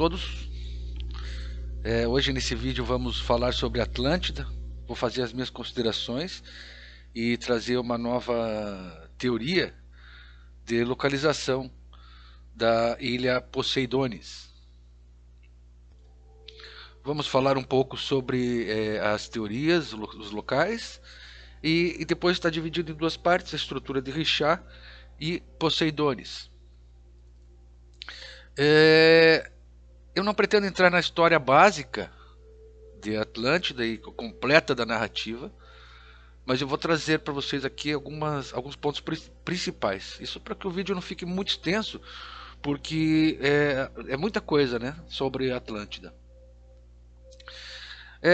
todos. Hoje nesse vídeo vamos falar sobre Atlântida. Vou fazer as minhas considerações e trazer uma nova teoria de localização da ilha Poseidones. Vamos falar um pouco sobre as teorias, os locais, e depois está dividido em duas partes, a estrutura de Richat e Poseidones. Eu não pretendo entrar na história básica de Atlântida e completa da narrativa, mas eu vou trazer para vocês aqui alguns pontos principais. Isso para que o vídeo não fique muito extenso, porque é muita coisa, né, sobre Atlântida.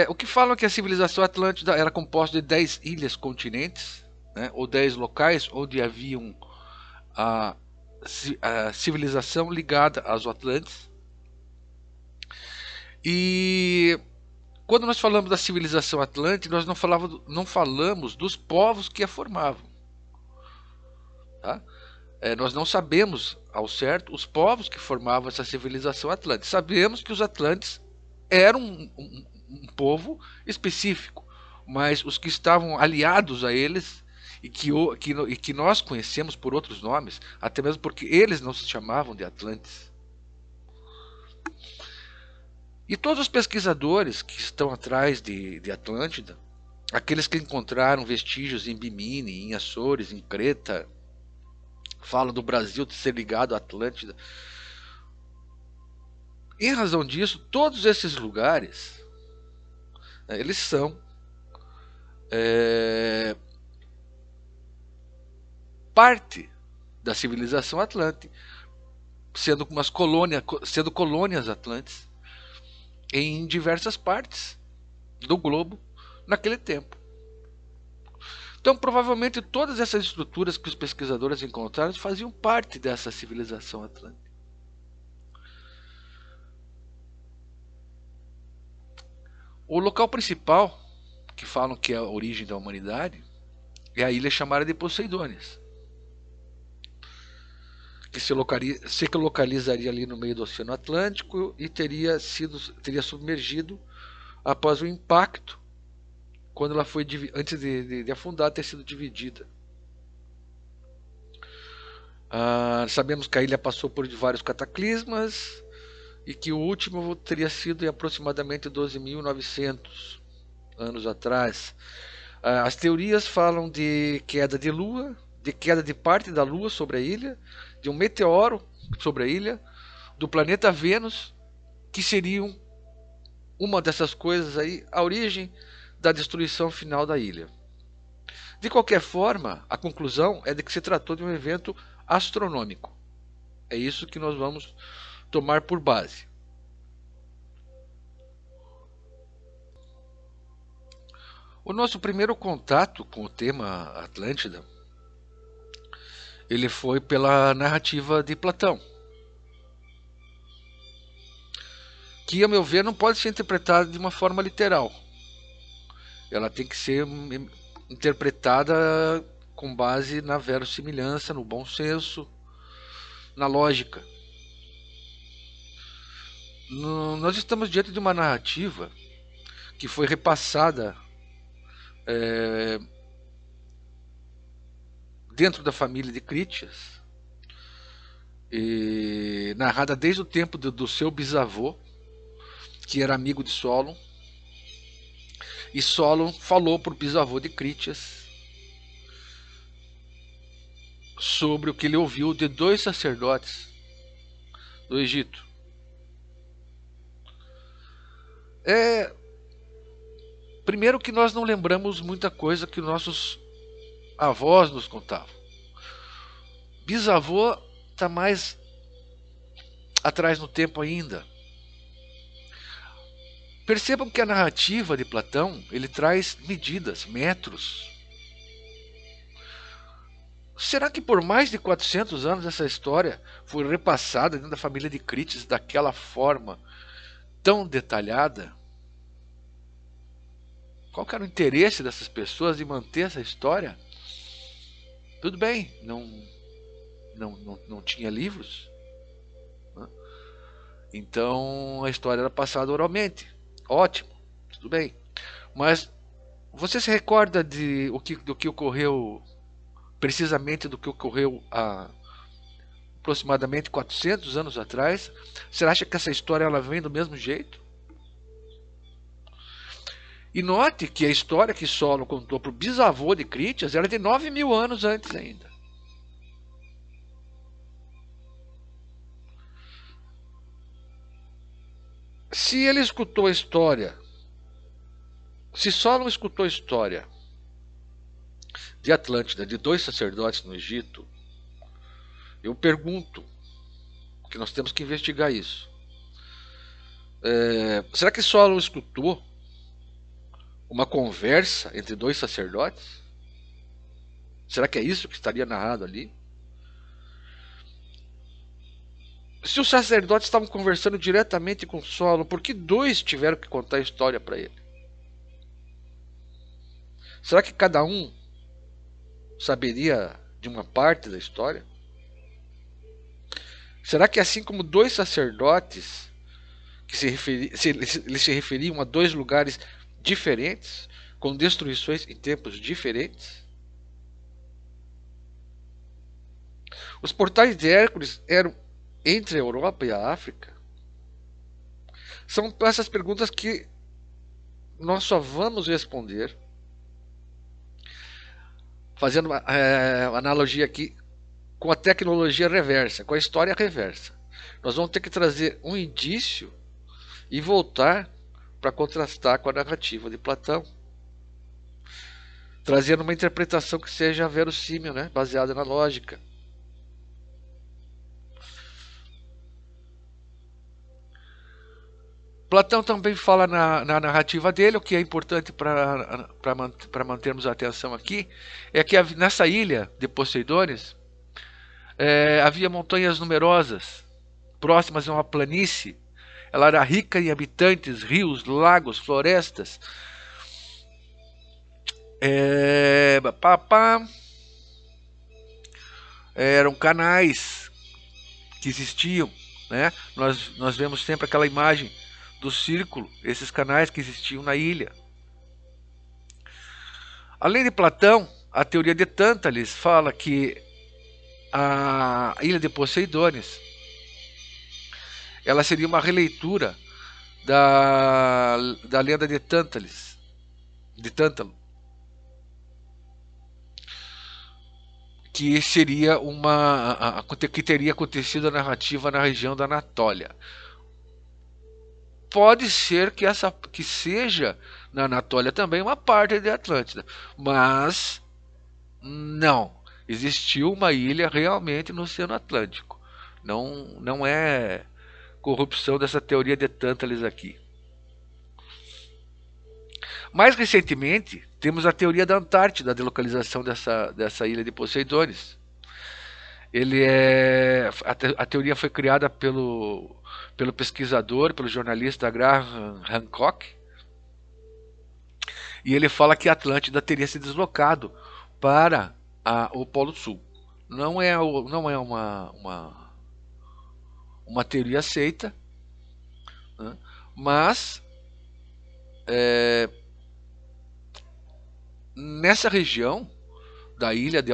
O que falam é que a civilização Atlântida era composta de 10 ilhas continentes, né, ou 10 locais onde haviam a civilização ligada aos Atlantes. E quando nós falamos da civilização Atlântida, nós não falamos dos povos que a formavam. Tá? Nós não sabemos ao certo os povos que formavam essa civilização Atlântida. Sabemos que os Atlantes eram um povo específico, mas os que estavam aliados a eles e que nós conhecemos por outros nomes, até mesmo porque eles não se chamavam de Atlantes. E todos os pesquisadores que estão atrás de Atlântida, aqueles que encontraram vestígios em Bimini, em Açores, em Creta, falam do Brasil ser ligado à Atlântida. Em razão disso, todos esses lugares, né, eles são parte da civilização Atlante, sendo colônias atlantes em diversas partes do globo naquele tempo. Então, provavelmente todas essas estruturas que os pesquisadores encontraram faziam parte dessa civilização atlântica. O local principal, que falam que é a origem da humanidade, é a ilha chamada de Poseidones, que se localizaria ali no meio do Oceano Atlântico e teria submergido após o impacto, quando ela foi, antes de afundar, ter sido dividida. Sabemos que a ilha passou por vários cataclismas e que o último teria sido em aproximadamente 12.900 anos atrás. As teorias falam de queda de lua, de queda de parte da lua sobre a ilha, de um meteoro sobre a ilha, do planeta Vênus, que seriam uma dessas coisas aí, a origem da destruição final da ilha. De qualquer forma, a conclusão é de que se tratou de um evento astronômico. É isso que nós vamos tomar por base. O nosso primeiro contato com o tema Atlântida, ele foi pela narrativa de Platão, que, a meu ver, não pode ser interpretada de uma forma literal. Ela tem que ser interpretada com base na verossimilhança, no bom senso, na lógica. Nós estamos diante de uma narrativa que foi repassada dentro da família de Critias, e narrada desde o tempo do seu bisavô, que era amigo de Solon, e Solon falou para o bisavô de Critias sobre o que ele ouviu de 2 sacerdotes do Egito. Primeiro que nós não lembramos muita coisa que nossos avós nos contavam. Bisavô está mais atrás no tempo ainda. Percebam que a narrativa de Platão, ele traz medidas, metros. Será que por mais de 400 anos essa história foi repassada dentro da família de Critias daquela forma tão detalhada? Qual que era o interesse dessas pessoas de manter essa história? Tudo bem, não tinha livros, né? Então a história era passada oralmente. Ótimo, tudo bem. Mas você se recorda do que ocorreu, precisamente do que ocorreu há aproximadamente 400 anos atrás? Você acha que essa história ela vem do mesmo jeito? E note que a história que Solon contou para o bisavô de Critias era de 9.000 anos antes ainda. Se ele escutou a história, se Solon escutou a história de Atlântida, de dois sacerdotes no Egito, eu pergunto, que nós temos que investigar isso. Será que Solon escutou uma conversa entre dois sacerdotes? Será que é isso que estaria narrado ali? Se os sacerdotes estavam conversando diretamente com Solon, por que dois tiveram que contar a história para ele? Será que cada um saberia de uma parte da história? Será que assim como dois sacerdotes que eles se referiam a dois lugares diferentes, com destruições em tempos diferentes? Os portais de Hércules eram entre a Europa e a África? São essas perguntas que nós só vamos responder fazendo uma analogia aqui com a tecnologia reversa, com a história reversa. Nós vamos ter que trazer um indício e voltar para contrastar com a narrativa de Platão, trazendo uma interpretação que seja verossímil, né? Baseada na lógica. Platão também fala na narrativa dele, o que é importante para mantermos a atenção aqui, é que nessa ilha de Poseidones havia montanhas numerosas, próximas a uma planície. Ela era rica em habitantes, rios, lagos, florestas. Eram canais que existiam, né? Nós vemos sempre aquela imagem do círculo, esses canais que existiam na ilha. Além de Platão, a teoria de Tântalis fala que a ilha de Poseidones ela seria uma releitura da lenda de Tântalis, de Tântalo, que seria que teria acontecido a narrativa na região da Anatólia. Pode ser que seja na Anatólia também uma parte de Atlântida, mas não, existiu uma ilha realmente no Oceano Atlântico. Não é corrupção dessa teoria de Tântalis aqui. Mais recentemente, temos a teoria da Antártida, da localização dessa ilha de Poseidones. A teoria foi criada pelo pesquisador, pelo jornalista Graham Hancock, e ele fala que a Atlântida teria se deslocado para o Polo Sul. Não é uma teoria aceita, né? Mas nessa região da ilha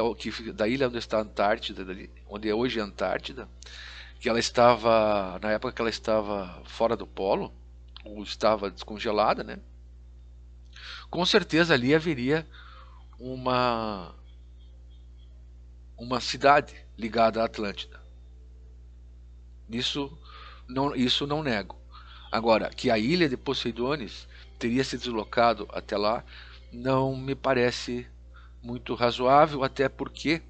onde está a Antártida, onde é hoje a Antártida, que ela estava, na época que ela estava fora do polo, ou estava descongelada, né? Com certeza ali haveria uma cidade ligada à Atlântida. Isso não nego. Agora, que a ilha de Poseidones teria se deslocado até lá, não me parece muito razoável, até porque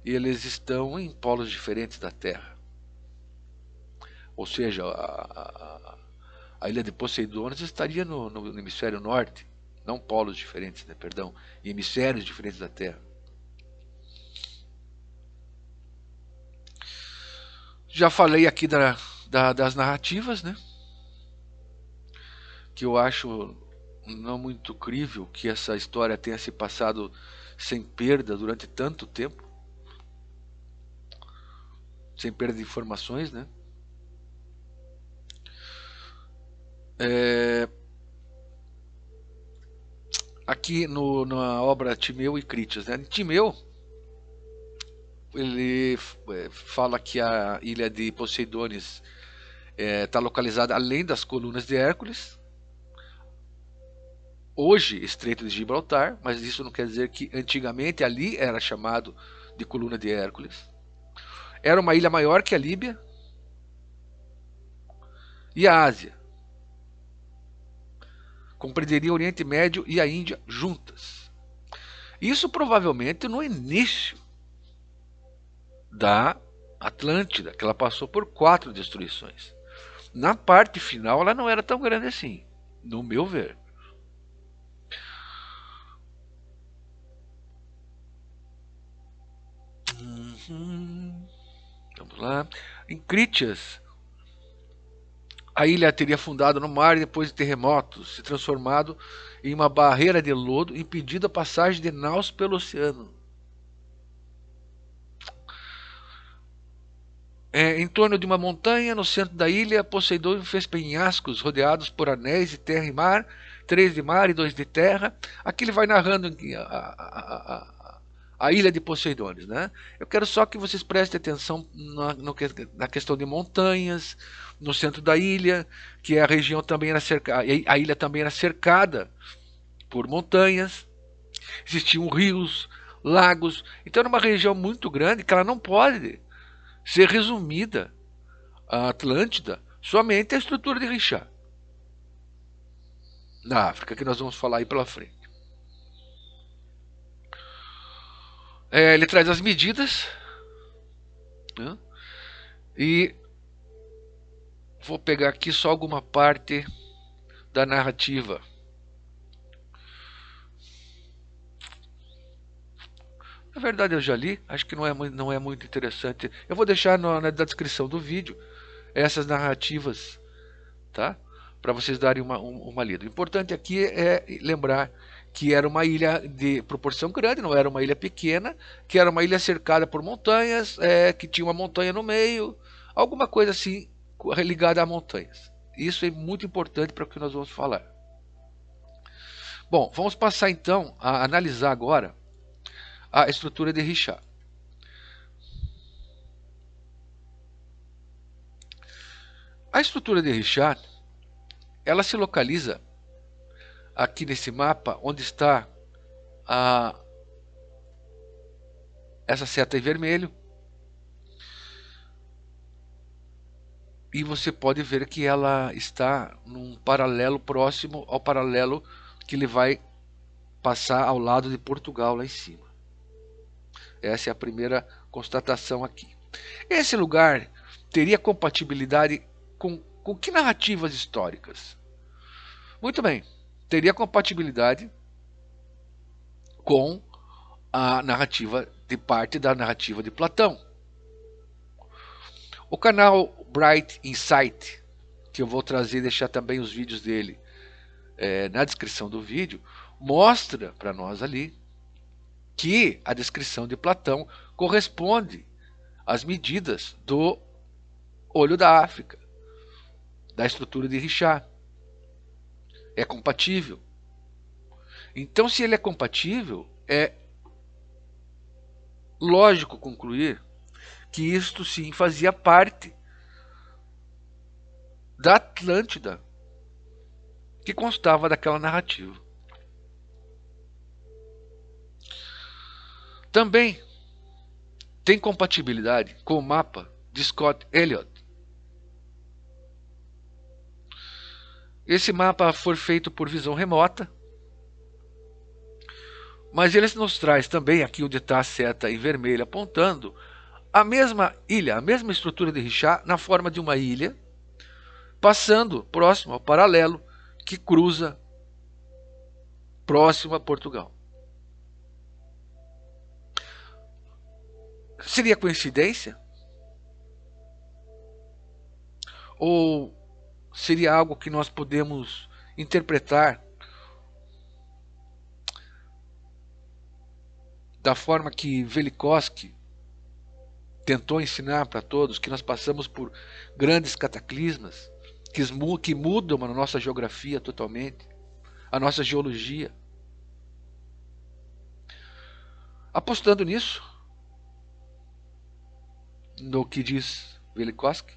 eles estão em polos diferentes da Terra. Ou seja, a ilha de Poseidones estaria no hemisfério norte, não polos diferentes, né, perdão, em hemisférios diferentes da Terra. Já falei aqui das narrativas, né? Que eu acho não muito crível que essa história tenha se passado sem perda durante tanto tempo, sem perda de informações, né? É, aqui na obra Timeu e Critias, né? Timeu, ele fala que a ilha de Poseidones está localizada além das colunas de Hércules, hoje Estreito de Gibraltar, mas isso não quer dizer que antigamente ali era chamado de coluna de Hércules. Era uma ilha maior que a Líbia e a Ásia. Compreenderia o Oriente Médio e a Índia juntas. Isso provavelmente no início da Atlântida, que ela passou por 4 destruições. Na parte final ela não era tão grande assim, no meu ver. Vamos lá. Em Critias, a ilha teria afundado no mar e depois de terremotos se transformado em uma barreira de lodo, impedindo a passagem de naus pelo oceano. Em torno de uma montanha, no centro da ilha, Poseidon fez penhascos rodeados por anéis de terra e mar, 3 de mar e 2 de terra. Aqui ele vai narrando a ilha de Poseidones, né? Eu quero só que vocês prestem atenção na questão de montanhas, no centro da ilha, que a região também era cercada, a ilha também era cercada por montanhas, existiam rios, lagos, então era uma região muito grande que ela não pode ser resumida, a Atlântida, somente a estrutura de Richat, na África, que nós vamos falar aí pela frente. Ele traz as medidas, né? E vou pegar aqui só alguma parte da narrativa. Na verdade eu já li, acho que não é muito interessante. Eu vou deixar na descrição do vídeo essas narrativas, tá? Para vocês darem uma lida. O importante aqui é lembrar que era uma ilha de proporção grande, não era uma ilha pequena, que era uma ilha cercada por montanhas, que tinha uma montanha no meio, alguma coisa assim ligada a montanhas. Isso é muito importante para o que nós vamos falar. Bom, vamos passar então a analisar agora a estrutura de Richat. A estrutura de Richat, ela se localiza aqui nesse mapa, onde está essa seta em vermelho. E você pode ver que ela está num paralelo próximo ao paralelo que ele vai passar ao lado de Portugal lá em cima. Essa é a primeira constatação aqui. Esse lugar teria compatibilidade com que narrativas históricas? Muito bem, teria compatibilidade com a narrativa de parte da narrativa de Platão. O canal Bright Insight, que eu vou trazer e deixar também os vídeos dele na descrição do vídeo, mostra para nós ali que a descrição de Platão corresponde às medidas do olho da África, da estrutura de Richat. É compatível. Então, se ele é compatível, é lógico concluir que isto sim fazia parte da Atlântida que constava daquela narrativa. Também tem compatibilidade com o mapa de Scott Elliott. Esse mapa foi feito por visão remota, mas ele nos traz também, aqui onde está a seta em vermelho apontando, a mesma ilha, a mesma estrutura de Richat na forma de uma ilha, passando próximo ao paralelo que cruza próximo a Portugal. Seria coincidência? Ou seria algo que nós podemos interpretar da forma que Velikovsky tentou ensinar para todos, que nós passamos por grandes cataclismas, que mudam a nossa geografia totalmente, a nossa geologia. Apostando nisso, no que diz Velikovsky,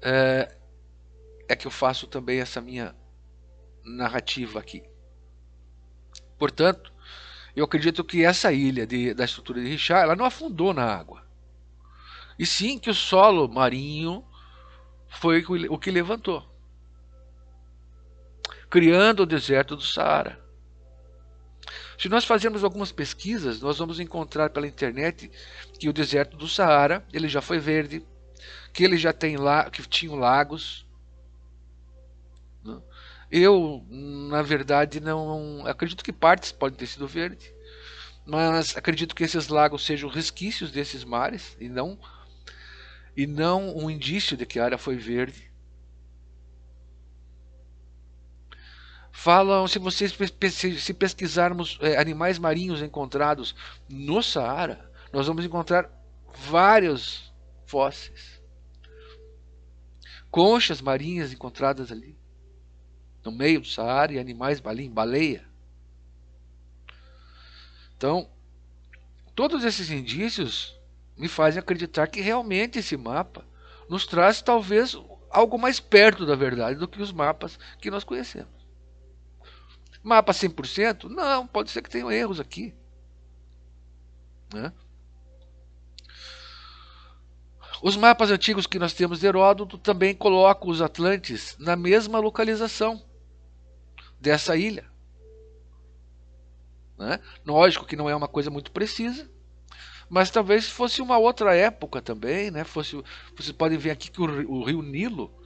é que eu faço também essa minha narrativa aqui. Portanto, eu acredito que essa ilha da estrutura de Richat, ela não afundou na água. E sim que o solo marinho foi o que levantou, criando o deserto do Saara. Se nós fazermos algumas pesquisas, nós vamos encontrar pela internet que o deserto do Saara ele já foi verde, que ele já tem lá, que tinha lagos. Eu, na verdade, não acredito que partes podem ter sido verde, mas acredito que esses lagos sejam resquícios desses mares e não um indício de que a área foi verde. Falam, se vocês se pesquisarmos animais marinhos encontrados no Saara, nós vamos encontrar vários fósseis, conchas marinhas encontradas ali no meio do Saara e animais baleia. Então, todos esses indícios me fazem acreditar que realmente esse mapa nos traz talvez algo mais perto da verdade do que os mapas que nós conhecemos. Mapa 100%? Não, pode ser que tenham erros aqui, né? Os mapas antigos que nós temos de Heródoto também colocam os Atlantes na mesma localização dessa ilha, né? Lógico que não é uma coisa muito precisa, mas talvez fosse uma outra época também, né? Vocês podem ver aqui que o rio Nilo,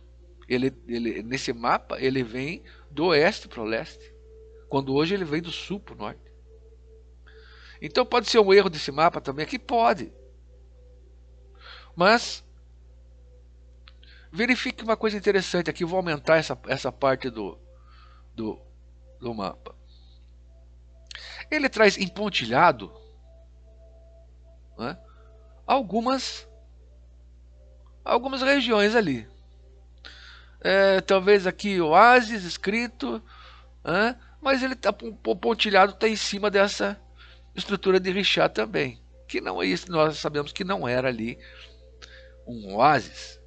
nesse mapa, ele vem do oeste para o leste, quando hoje ele vem do sul para o norte. Então pode ser um erro desse mapa também, aqui pode. Mas verifique uma coisa interessante aqui, vou aumentar essa parte do mapa. Ele traz empontilhado, né, algumas regiões ali. Talvez aqui oásis escrito, né, mas ele tá, o pontilhado está em cima dessa estrutura de Richat também, que não é isso, nós sabemos que não era ali um oásis.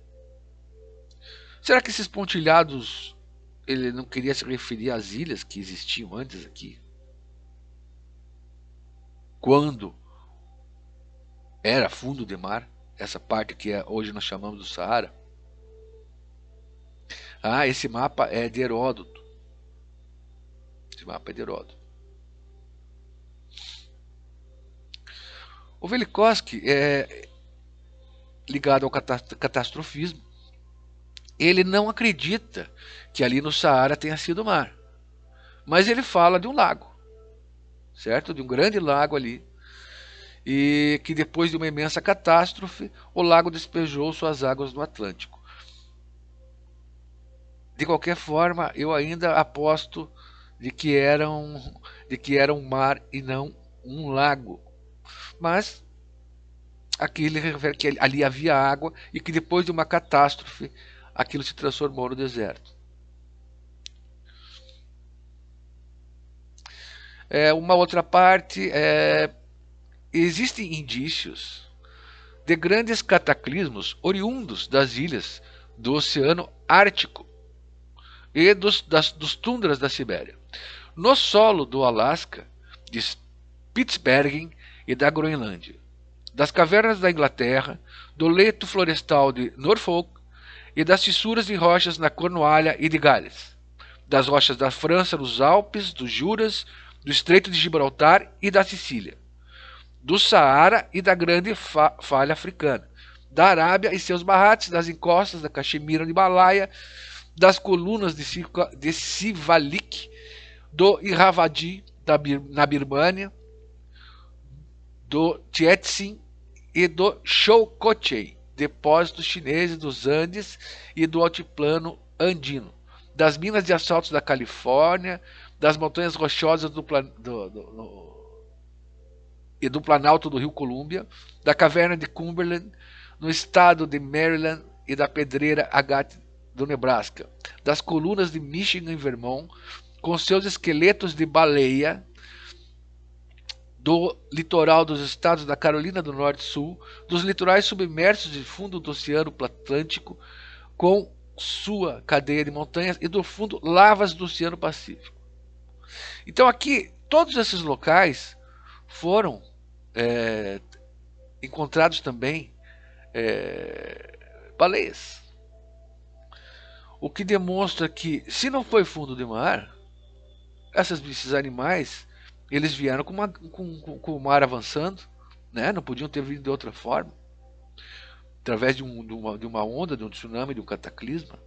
Será que esses pontilhados ele não queria se referir às ilhas que existiam antes aqui? Quando era fundo de mar, essa parte que hoje nós chamamos do Saara? Ah, esse mapa é de Heródoto. Esse mapa é de Heródoto. O Velikovsky é ligado ao catastrofismo. Ele não acredita que ali no Saara tenha sido mar, mas ele fala de um lago, certo? De um grande lago ali, e que depois de uma imensa catástrofe, o lago despejou suas águas no Atlântico. De qualquer forma, eu ainda aposto de que era um mar e não um lago. Mas aqui ele refere que ali havia água e que depois de uma catástrofe aquilo se transformou no deserto. Uma outra parte, existem indícios de grandes cataclismos oriundos das ilhas do Oceano Ártico e dos tundras da Sibéria, no solo do Alasca, de Spitsbergen e da Groenlândia, das cavernas da Inglaterra, do leito florestal de Norfolk e das fissuras de rochas na Cornualha e de Gales, das rochas da França, dos Alpes, dos Juras, do Estreito de Gibraltar e da Sicília, do Saara e da Grande Falha Africana, da Arábia e seus barrates, das encostas da Caxemira de Himalaia, das colunas de Sivalik, do Irrawaddy na Birmânia, do Tietsin e do Choukochei, depósitos chineses dos Andes e do altiplano andino, das minas de asfalto da Califórnia, das montanhas rochosas e do planalto do rio Columbia, da caverna de Cumberland, no estado de Maryland e da pedreira Agathe do Nebraska, das colunas de Michigan e Vermont, com seus esqueletos de baleia, do litoral dos estados da Carolina do Norte e Sul, dos litorais submersos de fundo do Oceano Atlântico, com sua cadeia de montanhas, e do fundo lavas do Oceano Pacífico. Então aqui, todos esses locais foram encontrados também baleias. O que demonstra que, se não foi fundo de mar, esses animais, eles vieram com o mar avançando, né? Não podiam ter vindo de outra forma, através de uma onda, de um tsunami, de um cataclisma.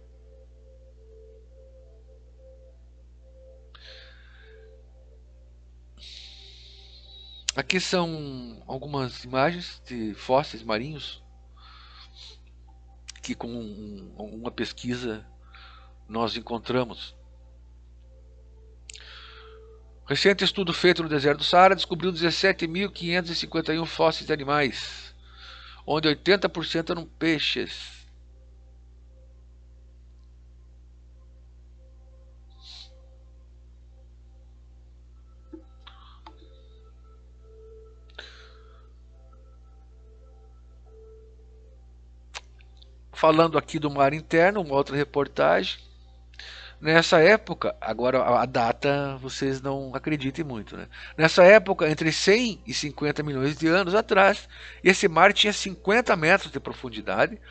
Aqui são algumas imagens de fósseis marinhos que, com uma pesquisa, nós encontramos. Recente estudo feito no deserto do Saara descobriu 17.551 fósseis de animais, onde 80% eram peixes. Falando aqui do mar interno, uma outra reportagem. Nessa época, agora a data vocês não acreditem muito, né? Nessa época, entre 100 e 50 milhões de anos atrás, esse mar tinha 50 metros de profundidade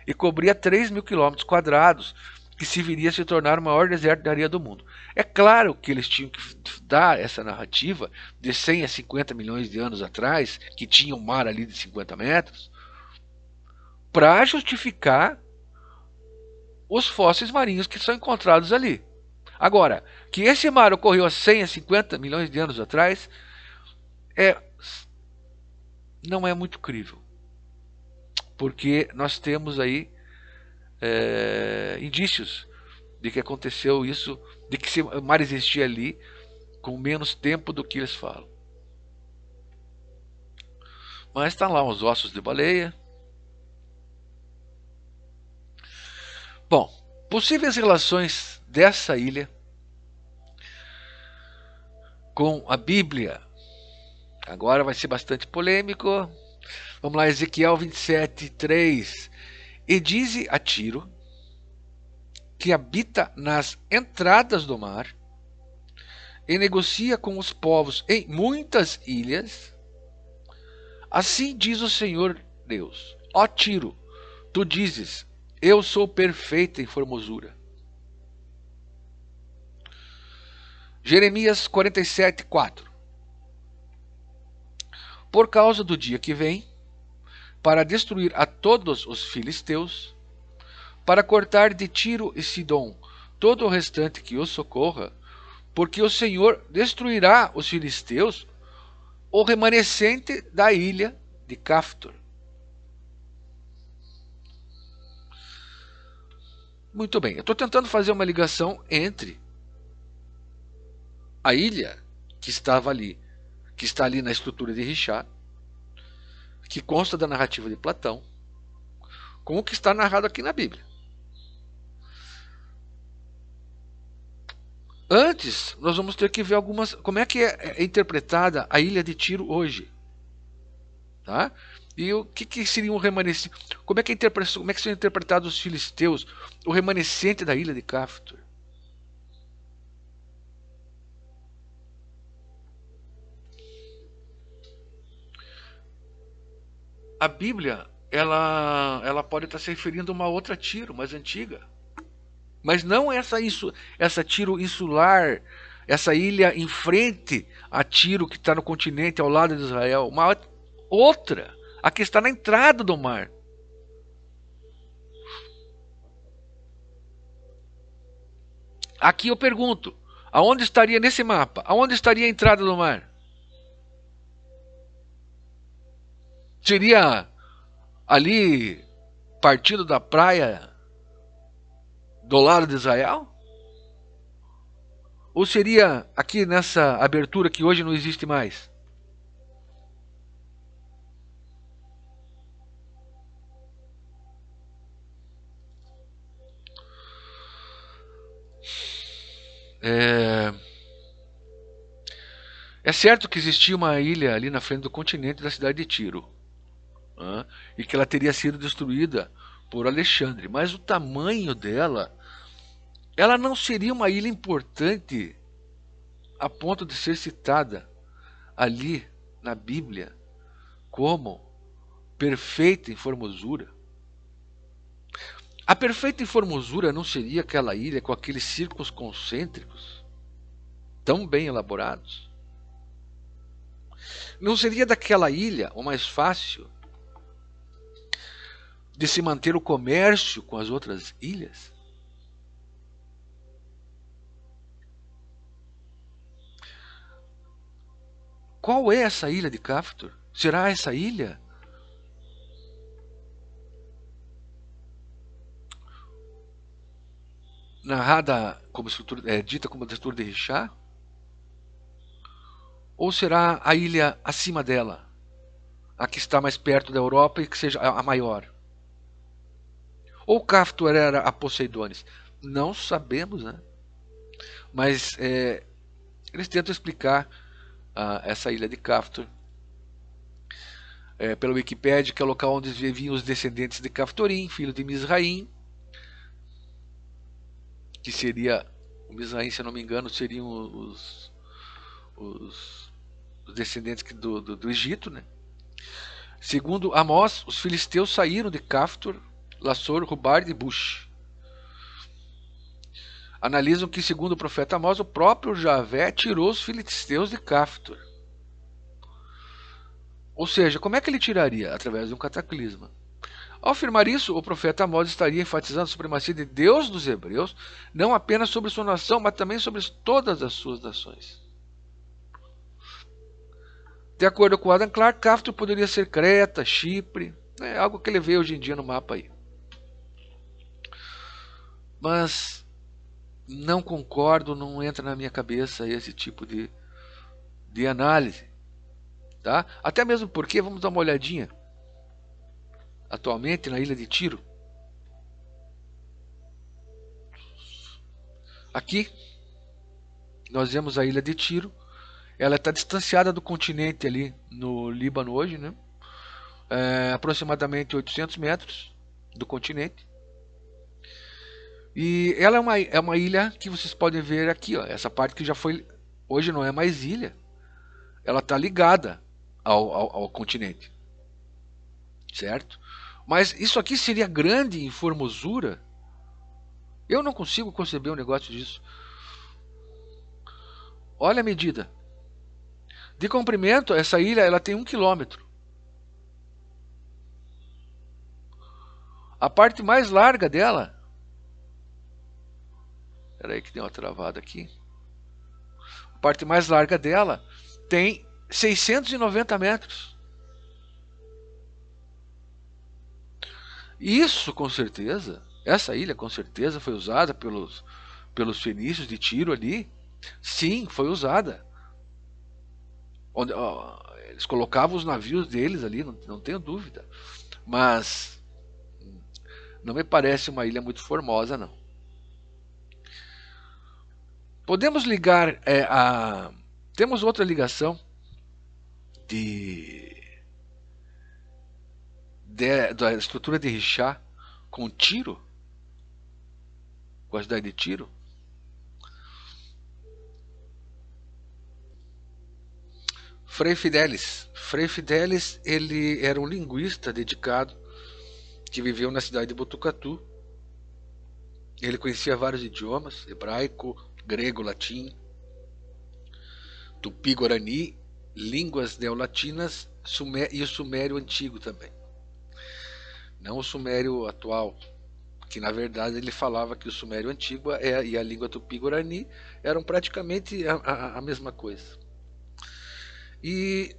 e cobria 3.000 quilômetros quadrados, que se viria a se tornar o maior deserto de areia do mundo. É claro que eles tinham que dar essa narrativa de 100 a 50 milhões de anos atrás, que tinha um mar ali de 50 metros, para justificar os fósseis marinhos que são encontrados ali. Agora, que esse mar ocorreu há 100 a 50 milhões de anos atrás, não é muito crível. Porque nós temos aí indícios de que aconteceu isso, de que esse mar existia ali com menos tempo do que eles falam. Mas estão lá os ossos de baleia. Bom, possíveis relações dessa ilha com a Bíblia. Agora vai ser bastante polêmico. Vamos lá, Ezequiel 27:3. E dize a Tiro, que habita nas entradas do mar, e negocia com os povos em muitas ilhas. Assim diz o Senhor Deus: ó Tiro, tu dizes, eu sou perfeita em formosura. Jeremias 47:4. Por causa do dia que vem, para destruir a todos os filisteus, para cortar de Tiro e Sidom todo o restante que os socorra, porque o Senhor destruirá os filisteus, o remanescente da ilha de Caftor. Muito bem, eu estou tentando fazer uma ligação entre a ilha que estava ali, que está ali na estrutura de Richard, que consta da narrativa de Platão, com o que está narrado aqui na Bíblia. Antes, nós vamos ter que ver como é que é interpretada a ilha de Tiro hoje, tá? E o que seria um remanescente? Como é que são interpretados os filisteus, o remanescente da ilha de Caftor? A Bíblia, ela pode estar se referindo a uma outra Tiro, mais antiga. Mas não essa Tiro insular, essa ilha em frente a Tiro que está no continente ao lado de Israel. Uma outra, a que está na entrada do mar. Aqui eu pergunto, aonde estaria nesse mapa? Aonde estaria a entrada do mar? Seria ali partindo da praia do lado de Israel? Ou seria aqui nessa abertura que hoje não existe mais? É, é certo que existia uma ilha ali na frente do continente da cidade de Tiro, né? E que ela teria sido destruída por Alexandre, mas o tamanho dela, ela não seria uma ilha importante a ponto de ser citada ali na Bíblia como perfeita em formosura. A perfeita em formosura não seria aquela ilha com aqueles círculos concêntricos tão bem elaborados? Não seria daquela ilha o mais fácil de se manter o comércio com as outras ilhas? Qual é essa ilha de Caftor? Será essa ilha narrada como estrutura, dita como estrutura de Richard? Ou será a ilha acima dela, a que está mais perto da Europa e que seja a maior? Ou Caftor era a Poseidones? Não sabemos, né? Mas eles tentam explicar essa ilha de Caftor pela Wikipédia, que é o local onde viviam os descendentes de Caftorim, filho de Mizraim, que seria, o Mizraim, se eu não me engano, seriam os descendentes do Egito, né? Segundo Amós, os filisteus saíram de Caftor, Lassor, Rubard e Bush. Analisam que, segundo o profeta Amós, o próprio Javé tirou os filisteus de Caftor. Ou seja, como é que ele tiraria? Através de um cataclisma. Ao afirmar isso, o profeta Amós estaria enfatizando a supremacia de Deus dos hebreus, não apenas sobre sua nação, mas também sobre todas as suas nações. De acordo com Adam Clark, Caftor poderia ser Creta, Chipre, algo que ele vê hoje em dia no mapa aí. Mas não concordo, não entra na minha cabeça esse tipo de análise. Tá? Até mesmo porque, vamos dar uma olhadinha, atualmente na ilha de Tiro. Aqui nós vemos a ilha de Tiro. Ela está distanciada do continente ali no Líbano hoje, né? Aproximadamente 800 metros do continente. E ela é uma ilha que vocês podem ver aqui, ó, essa parte que já foi, hoje não é mais ilha, ela está ligada ao continente, certo? Mas isso aqui seria grande em formosura? Eu não consigo conceber um negócio disso. Olha a medida. De comprimento, essa ilha ela tem 1 quilômetro. A parte mais larga dela... Espera aí que deu uma travada aqui. A parte mais larga dela tem 690 metros. Isso, com certeza, essa ilha com certeza foi usada pelos fenícios de Tiro ali. Sim, foi usada. Onde, eles colocavam os navios deles ali, não tenho dúvida. Mas não me parece uma ilha muito formosa, não. Podemos ligar temos outra ligação da estrutura de Richard com Tiro, com a cidade de Tiro. Frei Fidelis, ele era um linguista dedicado que viveu na cidade de Botucatu. Ele conhecia vários idiomas: hebraico, grego, latim, tupi-guarani, línguas neolatinas e o sumério antigo também. Não o sumério atual, que na verdade ele falava que o sumério antigo e a língua tupi-guarani eram praticamente a mesma coisa. E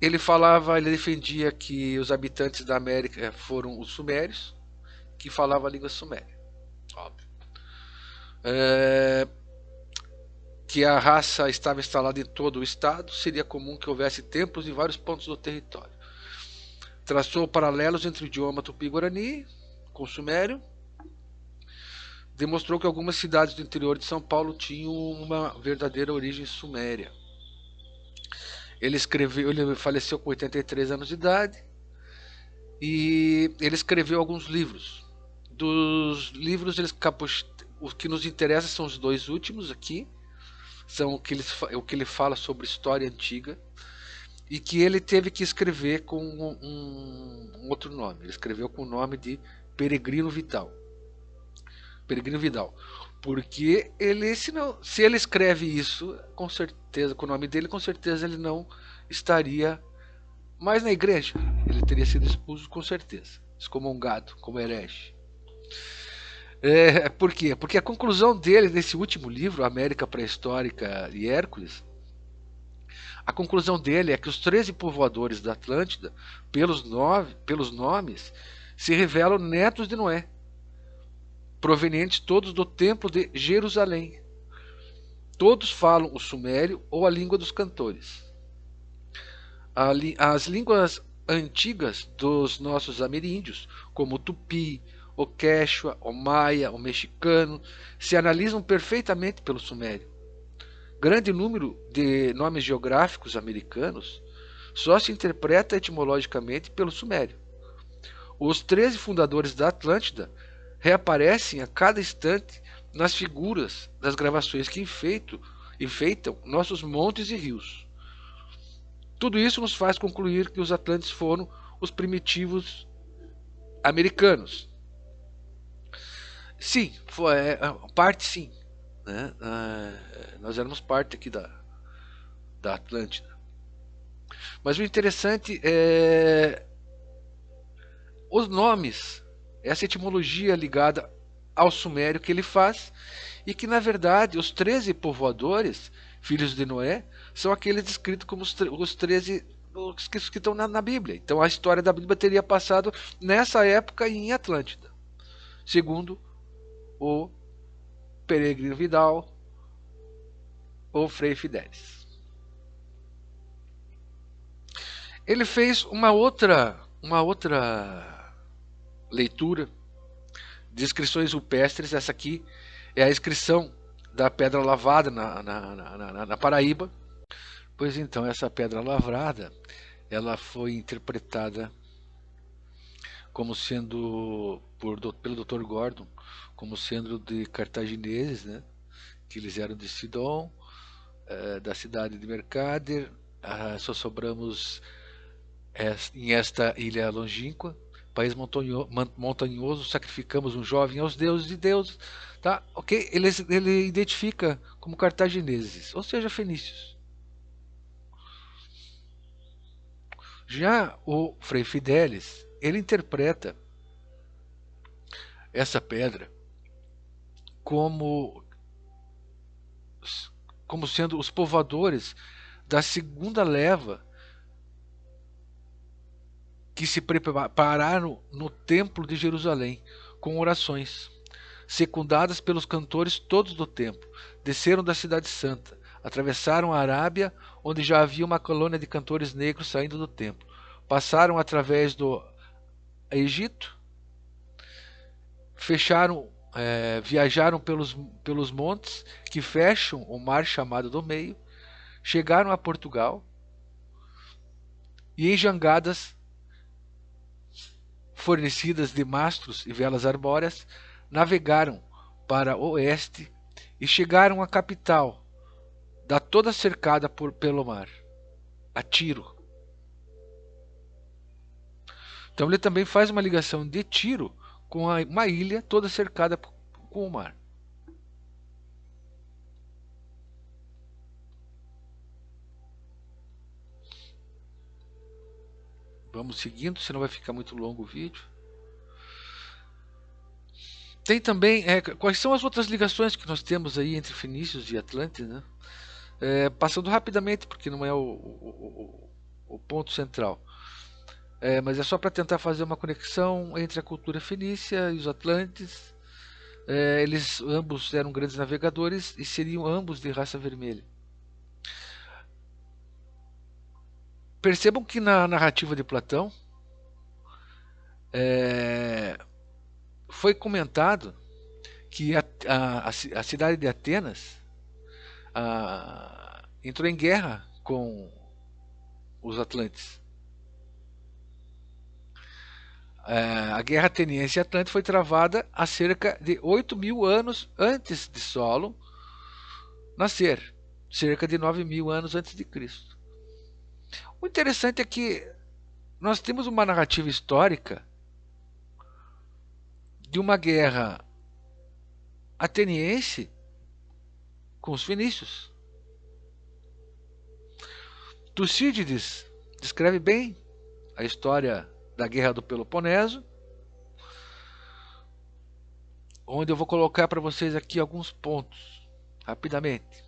ele defendia que os habitantes da América foram os sumérios, que falavam a língua suméria. Óbvio. Que a raça estava instalada em todo o estado, seria comum que houvesse templos em vários pontos do território. Traçou paralelos entre o idioma tupi-guarani com o sumério. demonstrou que algumas cidades do interior de São Paulo tinham uma verdadeira origem suméria. Ele faleceu com 83 anos de idade e ele escreveu alguns livros. Dos livros, o que nos interessa são os dois últimos aqui, são o que ele fala sobre história antiga e que ele teve que escrever com um outro nome. Ele escreveu com o nome de Peregrino Vidal. Peregrino Vidal. Porque ele, se ele escreve isso, com certeza, com o nome dele, com certeza ele não estaria mais na igreja. Ele teria sido expulso com certeza, excomungado como herege. Por quê? Porque a conclusão dele nesse último livro, América Pré-Histórica e Hércules, a conclusão dele é que os 13 povoadores da Atlântida, pelos nomes, se revelam netos de Noé, provenientes todos do Templo de Jerusalém. Todos falam o sumério ou a língua dos cantores. As línguas antigas dos nossos ameríndios, como o tupi, o quechua, o maia, o mexicano, se analisam perfeitamente pelo sumério. Grande número de nomes geográficos americanos só se interpreta etimologicamente pelo sumério. Os 13 fundadores da Atlântida reaparecem a cada instante nas figuras das gravações que enfeitam nossos montes e rios. Tudo isso nos faz concluir que os Atlantes foram os primitivos americanos. Sim, parte sim. Né? Nós éramos parte aqui da Atlântida. Mas o interessante é os nomes, essa etimologia ligada ao sumério que ele faz, e que na verdade os 13 povoadores, filhos de Noé, são aqueles descritos como os 13 que estão na Bíblia. Então a história da Bíblia teria passado nessa época em Atlântida, segundo o Peregrino Vidal ou Frei Fidelis. Ele fez uma outra leitura de inscrições rupestres. Essa aqui é a inscrição da Pedra Lavrada na Paraíba. Pois então, essa Pedra Lavrada, ela foi interpretada como sendo pelo Dr. Gordon, como sendo de cartagineses, né? Que eles eram de Sidon, da cidade de Mercader. Só sobramos em esta ilha longínqua, país montanhoso, sacrificamos um jovem aos deuses e deuses, tá? Ok? Ele identifica como cartagineses, ou seja, fenícios. Já o Frei Fidelis, ele interpreta essa pedra como sendo os povoadores da segunda leva que se prepararam no Templo de Jerusalém com orações, secundadas pelos cantores todos do templo. Desceram da Cidade Santa, atravessaram a Arábia, onde já havia uma colônia de cantores negros saindo do templo. Passaram através do Egito, viajaram pelos montes que fecham o mar chamado do Meio, chegaram a Portugal e em jangadas fornecidas de mastros e velas arbóreas, navegaram para o oeste e chegaram à capital, toda cercada pelo mar, a Tiro. Então ele também faz uma ligação de Tiro com uma ilha toda cercada com o mar. Vamos seguindo, senão vai ficar muito longo o vídeo. Tem também, quais são as outras ligações que nós temos aí entre fenícios e Atlântida, né? Passando rapidamente, porque não é o ponto central. Mas é só para tentar fazer uma conexão entre a cultura fenícia e os Atlantes. Eles ambos eram grandes navegadores e seriam ambos de raça vermelha. Percebam que na narrativa de Platão foi comentado que a cidade de Atenas entrou em guerra com os atlantes. A guerra ateniense e atlântica foi travada há cerca de 8.000 anos antes de Solon nascer, cerca de 9.000 anos antes de Cristo. O interessante é que nós temos uma narrativa histórica de uma guerra ateniense com os fenícios. Tucídides descreve bem a história da Guerra do Peloponeso, onde eu vou colocar para vocês aqui alguns pontos, rapidamente.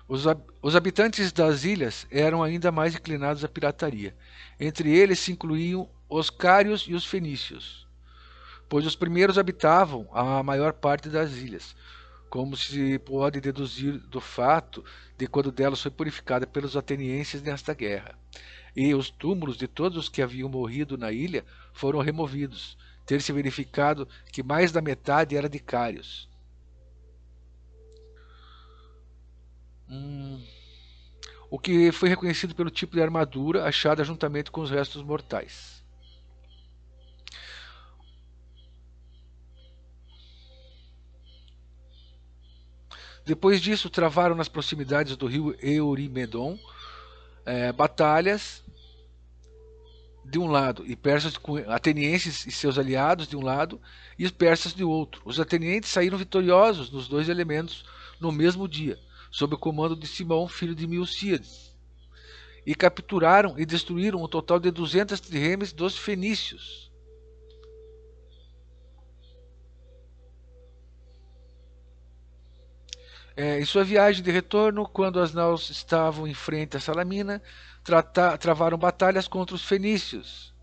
Os habitantes das ilhas eram ainda mais inclinados à pirataria. Entre eles se incluíam os cários e os fenícios, pois os primeiros habitavam a maior parte das ilhas, como se pode deduzir do fato de quando delas foi purificada pelos atenienses nesta guerra. E os túmulos de todos os que haviam morrido na ilha foram removidos, ter-se verificado que mais da metade era de cários. O que foi reconhecido pelo tipo de armadura achada juntamente com os restos mortais. Depois disso, travaram nas proximidades do rio Eurimedon batalhas de um lado, e persas com atenienses e seus aliados de um lado, e os persas de outro. Os atenienses saíram vitoriosos nos dois elementos no mesmo dia, sob o comando de Simão, filho de Milcíades, e capturaram e destruíram um total de 200 trirremes dos fenícios. Em sua viagem de retorno, quando as naus estavam em frente a Salamina, travaram batalhas contra os fenícios.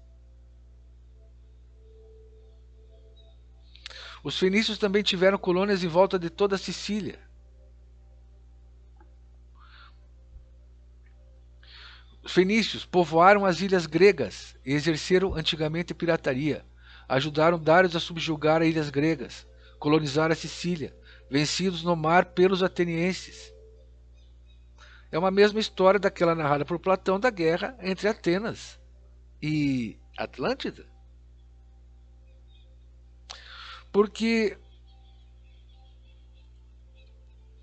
Os fenícios também tiveram colônias em volta de toda a Sicília. Os fenícios povoaram as ilhas gregas e exerceram antigamente pirataria. Ajudaram Dários a subjugar as ilhas gregas, colonizar a Sicília, vencidos no mar pelos atenienses. É uma mesma história daquela narrada por Platão da guerra entre Atenas e Atlântida. Porque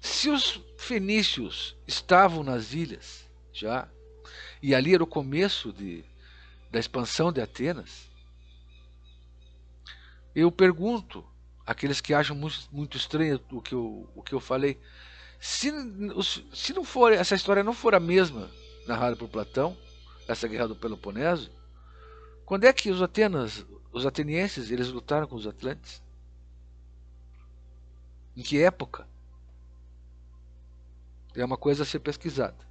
se os fenícios estavam nas ilhas já, e ali era o começo da expansão de Atenas, eu pergunto àqueles que acham muito estranho o que eu falei, se não for, essa história não for a mesma narrada por Platão, essa guerra do Peloponeso, quando é que os atenienses, eles lutaram com os atlantes? Em que época? É uma coisa a ser pesquisada.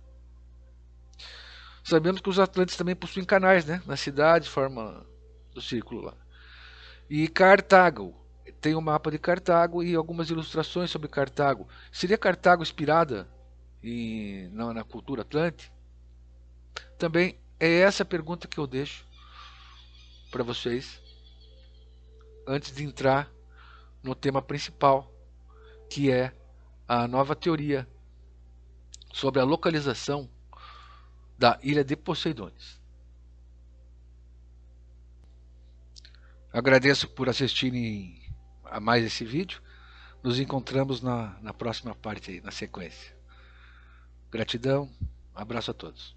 Sabemos que os atlantes também possuem canais, né? Na cidade, forma do círculo lá. E Cartago. Tem um mapa de Cartago e algumas ilustrações sobre Cartago. Seria Cartago inspirada na cultura atlântica? Também é essa a pergunta que eu deixo para vocês antes de entrar no tema principal, que é a nova teoria sobre a localização da ilha de Poseidones. Agradeço por assistirem a mais esse vídeo. Nos encontramos na próxima parte aí, na sequência. Gratidão, abraço a todos.